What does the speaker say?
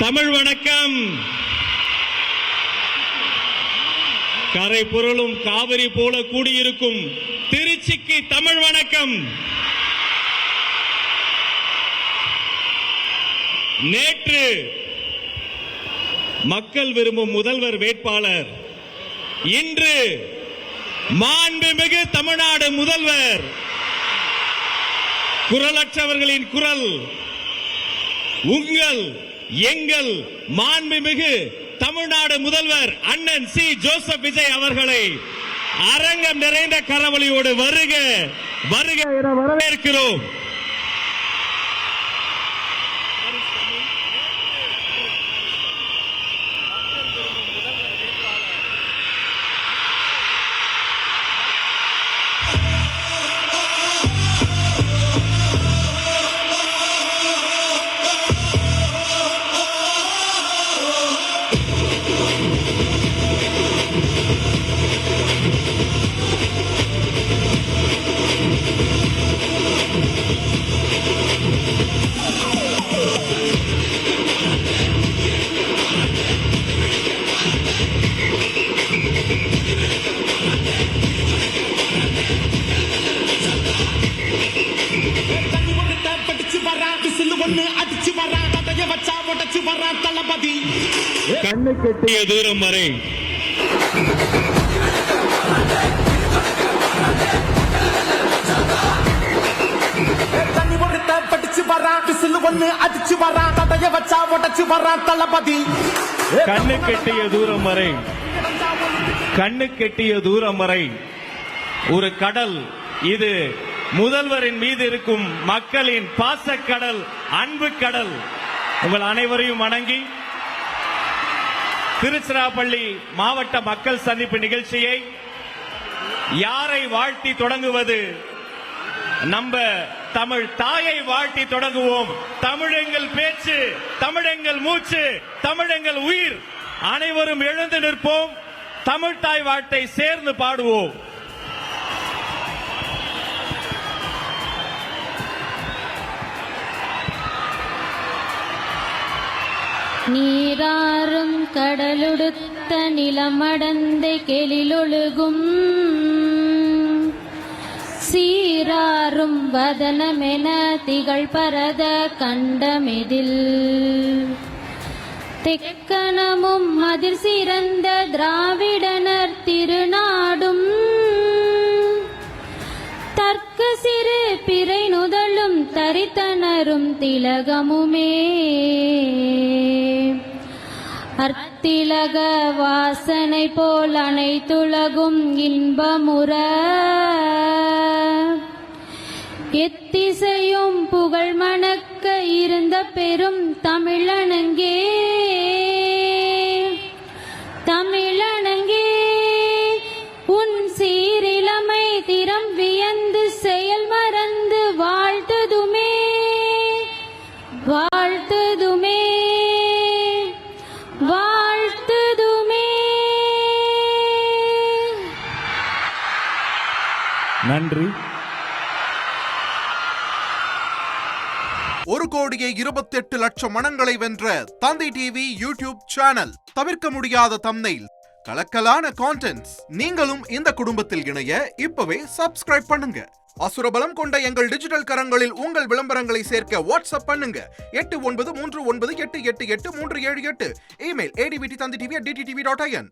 தமிழ் வணக்கம். கரை புரளும் காவிரி போல கூடியிருக்கும் திருச்சிக்கு தமிழ் வணக்கம். நேற்று மக்கள் விரும்பும் முதல்வர் வேட்பாளர், இன்று மாண்புமிகு தமிழ்நாடு முதல்வர், குரலற்றவர்களின் குரல், உங்கள் எங்கள் மாண்புமிகு தமிழ்நாடு முதல்வர் அண்ணன் சி. ஜோசப் விஜய் அவர்களை அரங்கம் நிறைந்த கரவொலியோடு வருக வருக என வரவேற்கிறோம். கண்ணு கெட்டிய தூரம் வரை கண்ணு கெட்டிய தூரம் வரை கண்ணு கெட்டிய தூரம் வரை ஒரு கடல். இது முதல்வரின் மீது இருக்கும் மக்களின் பாசக்கடல், அன்பு கடல். உங்கள் அனைவரையும் வணங்கி திருச்சிராப்பள்ளி மாவட்ட மக்கள் சந்திப்பு நிகழ்ச்சியை யாரை வாழ்த்தி தொடங்குவது? நம்ம தமிழ் தாயை வாழ்த்தி தொடங்குவோம். தமிழெங்கள் பேச்சு, தமிழெங்கள் மூச்சு, தமிழெங்கள் உயிர். அனைவரும் எழுந்து நிற்போம். தமிழ் தாய் வாழ்த்தை சேர்ந்து பாடுவோம். நீராறும் கடலுடுத்த நிலமடந்தை கெளிலொழுகும் சீராறும் வதனமென திகழ் பரத கண்டமெதில் தெக்கணமும் அதிர் சிறந்த திராவிடனர் திருநாடும் தர்க்க சிறு பிறை நுதலும் தரித்தனரும் திலகமுமே அர்த்திலக வாசனை போல் அனைத்துலகும் இன்பமுற எத்திசையும் புகழ் மணக்க இருந்த பெரும் தமிழனங்கே தமிழனங்கே உன் சீரிலமை திறம் வியந்து செயல் மறந்து வாழ்த்துதுமே வாழ்த்துதுமே வாழ்த்துதுமே. நன்றி. 1,28,00,000 மனங்களை வென்ற தந்தை டிவி யூடியூப் சேனல். தவிர்க்க முடியாத தம்ப்நெயில், கலக்கலான கான்டென்ட்ஸ். நீங்களும் இந்த குடும்பத்தில் இணைய இப்பவே சப்ஸ்கிரைப் பண்ணுங்க. அசுரபலம் கொண்ட எங்கள் டிஜிட்டல் கரங்களில் உங்கள் விளம்பரங்களை சேர்க்க வாட்ஸ்அப் பண்ணுங்க. 893988883778. Email advttv@dttv.in.